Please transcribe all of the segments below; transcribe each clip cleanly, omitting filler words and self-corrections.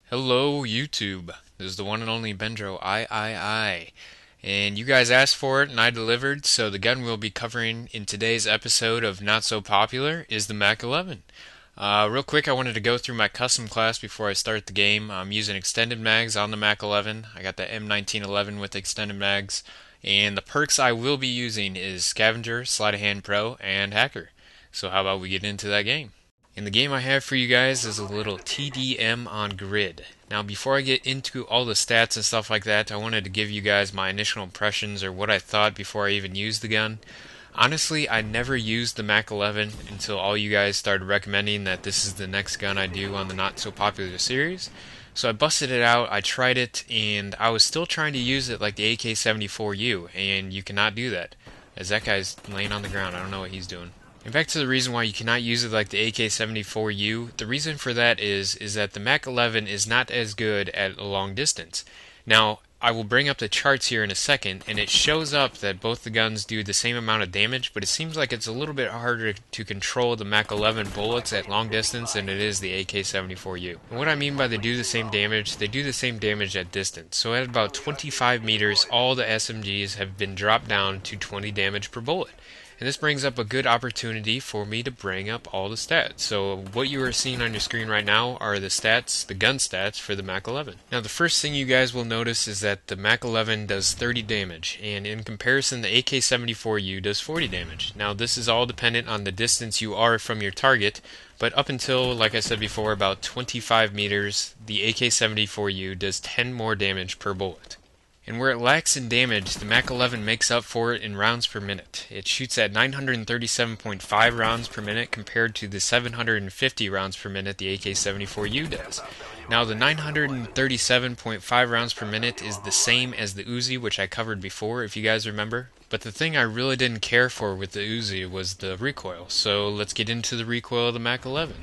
Hello, YouTube. This is the one and only Bendro I. And you guys asked for it and I delivered, so the gun we'll be covering in today's episode of Not So Popular is the Mac 11. Real quick, I wanted to go through my custom class before I start the game. I'm using extended mags on the Mac 11. I got the M1911 with extended mags. And the perks I will be using is Scavenger, Sleight of Hand Pro, and Hacker. So how about we get into that game? And the game I have for you guys is a little TDM on grid. Now before I get into all the stats and stuff like that, I wanted to give you guys my initial impressions or what I thought before I even used the gun. Honestly, I never used the Mac 11 until all you guys started recommending that this is the next gun I do on the Not So Popular series. So I busted it out, I tried it, and I was still trying to use it like the AK-74U, and you cannot do that. As that guy's laying on the ground, I don't know what he's doing. And back to the reason why you cannot use it like the AK-74U, the reason for that is that the Mac 11 is not as good at a long distance. Now, I will bring up the charts here in a second, and it shows up that both the guns do the same amount of damage, but it seems like it's a little bit harder to control the Mac 11 bullets at long distance than it is the AK-74U. And what I mean by they do the same damage at distance. So at about 25 meters, all the SMGs have been dropped down to 20 damage per bullet. And this brings up a good opportunity for me to bring up all the stats. So what you are seeing on your screen right now are the stats, the gun stats for the Mac 11. Now the first thing you guys will notice is that the Mac 11 does 30 damage, and in comparison the AK-74U does 40 damage. Now this is all dependent on the distance you are from your target, but up until, like I said before, about 25 meters, the AK-74U does 10 more damage per bullet. And where it lacks in damage, the Mac 11 makes up for it in rounds per minute. It shoots at 937.5 rounds per minute compared to the 750 rounds per minute the AK-74U does. Now the 937.5 rounds per minute is the same as the Uzi, which I covered before if you guys remember. But the thing I really didn't care for with the Uzi was the recoil, so let's get into the recoil of the Mac 11.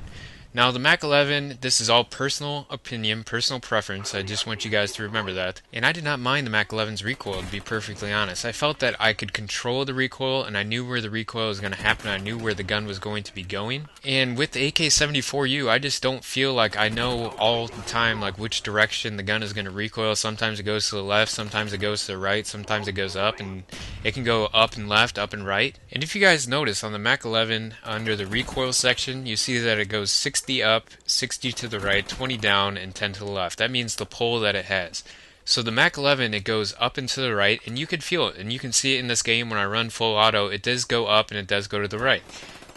Now the Mac 11, this is all personal opinion, personal preference, I just want you guys to remember that. And I did not mind the Mac 11's recoil, to be perfectly honest. I felt that I could control the recoil, and I knew where the recoil was going to happen, I knew where the gun was going to be going. And with the AK-74U, I just don't feel like I know all the time like which direction the gun is going to recoil. Sometimes it goes to the left, sometimes it goes to the right, sometimes it goes up, and it can go up and left, up and right. And if you guys notice on the Mac 11, under the recoil section, you see that it goes 60 up, 60 to the right, 20 down, and 10 to the left. That means the pull that it has. So the Mac 11, it goes up and to the right, and you can feel it, and you can see it in this game when I run full auto. It does go up and it does go to the right.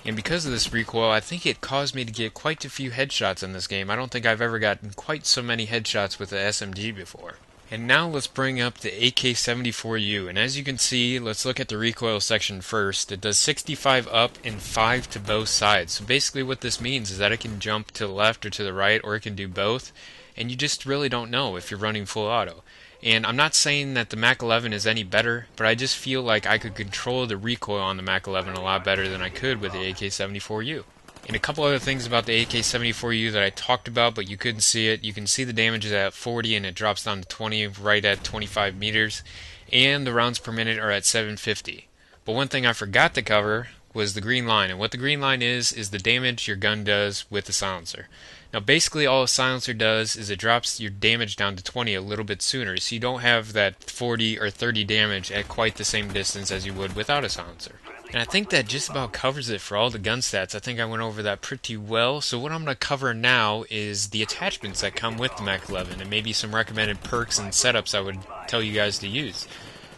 And because of this recoil, I think it caused me to get quite a few headshots in this game. I don't think I've ever gotten quite so many headshots with the SMG before. And now let's bring up the AK-74U, and as you can see, let's look at the recoil section first. It does 65 up and 5 to both sides. So basically what this means is that it can jump to the left or to the right, or it can do both, and you just really don't know if you're running full auto. And I'm not saying that the Mac 11 is any better, but I just feel like I could control the recoil on the Mac 11 a lot better than I could with the AK-74U. And a couple other things about the AK-74U that I talked about, but you couldn't see it. You can see the damage is at 40 and it drops down to 20 right at 25 meters. And the rounds per minute are at 750. But one thing I forgot to cover was the green line. And what the green line is the damage your gun does with the silencer. Now basically all a silencer does is it drops your damage down to 20 a little bit sooner. So you don't have that 40 or 30 damage at quite the same distance as you would without a silencer. And I think that just about covers it for all the gun stats. I think I went over that pretty well. So what I'm going to cover now is the attachments that come with the Mac 11 and maybe some recommended perks and setups I would tell you guys to use.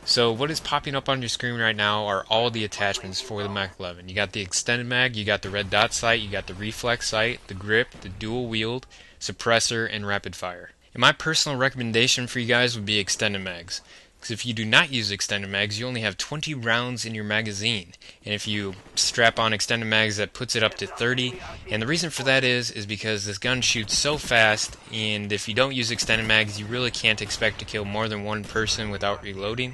So what is popping up on your screen right now are all the attachments for the Mac 11. You got the extended mag, you got the red dot sight, you got the reflex sight, the grip, the dual wield, suppressor, and rapid fire. And my personal recommendation for you guys would be extended mags. Because if you do not use extended mags, you only have 20 rounds in your magazine. And if you strap on extended mags, that puts it up to 30. And the reason for that is because this gun shoots so fast, and if you don't use extended mags, you really can't expect to kill more than one person without reloading.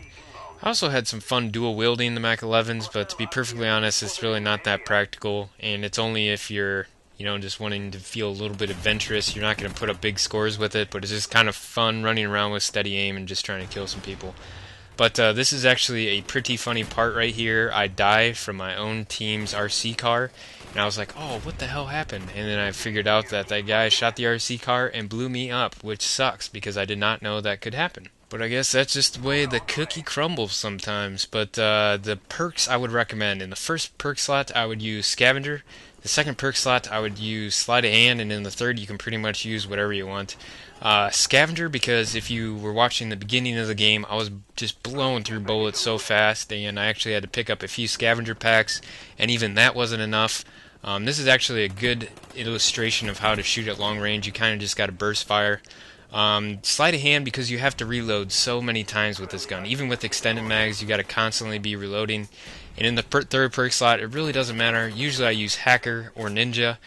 I also had some fun dual wielding the Mac 11s, but to be perfectly honest, it's really not that practical, and it's only if you're just wanting to feel a little bit adventurous. You're not going to put up big scores with it, but it's just kind of fun running around with steady aim and just trying to kill some people. But this is actually a pretty funny part right here. I die from my own team's RC car, and I was like, oh, what the hell happened? And then I figured out that that guy shot the RC car and blew me up, which sucks because I did not know that could happen. But I guess that's just the way the cookie crumbles sometimes. But the perks I would recommend: in the first perk slot, I would use Scavenger. The second perk slot, I would use Sleight of Hand, and in the third, you can pretty much use whatever you want. Scavenger, because if you were watching the beginning of the game, I was just blowing through bullets so fast, and I actually had to pick up a few Scavenger packs, and even that wasn't enough. This is actually a good illustration of how to shoot at long range. You kind of just got to burst fire. Sleight of hand, because you have to reload so many times with this gun. Even with extended mags, you got to constantly be reloading. And in the third perk slot, it really doesn't matter. Usually I use Hacker or Ninja,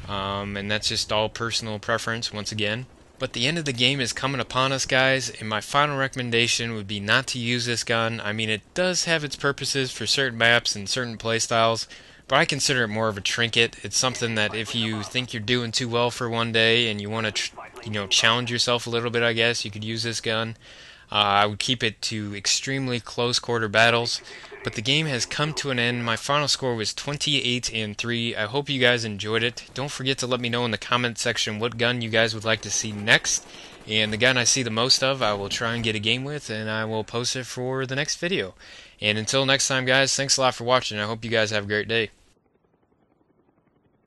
and that's just all personal preference once again. But the end of the game is coming upon us, guys, and my final recommendation would be not to use this gun. I mean, it does have its purposes for certain maps and certain playstyles, but I consider it more of a trinket. It's something that if you think you're doing too well for one day and you want to, challenge yourself a little bit, I guess, you could use this gun. I would keep it to extremely close quarter battles. But the game has come to an end. My final score was 28-3. I hope you guys enjoyed it. Don't forget to let me know in the comment section what gun you guys would like to see next. And the gun I see the most of, I will try and get a game with, and I will post it for the next video. And until next time, guys, thanks a lot for watching. I hope you guys have a great day.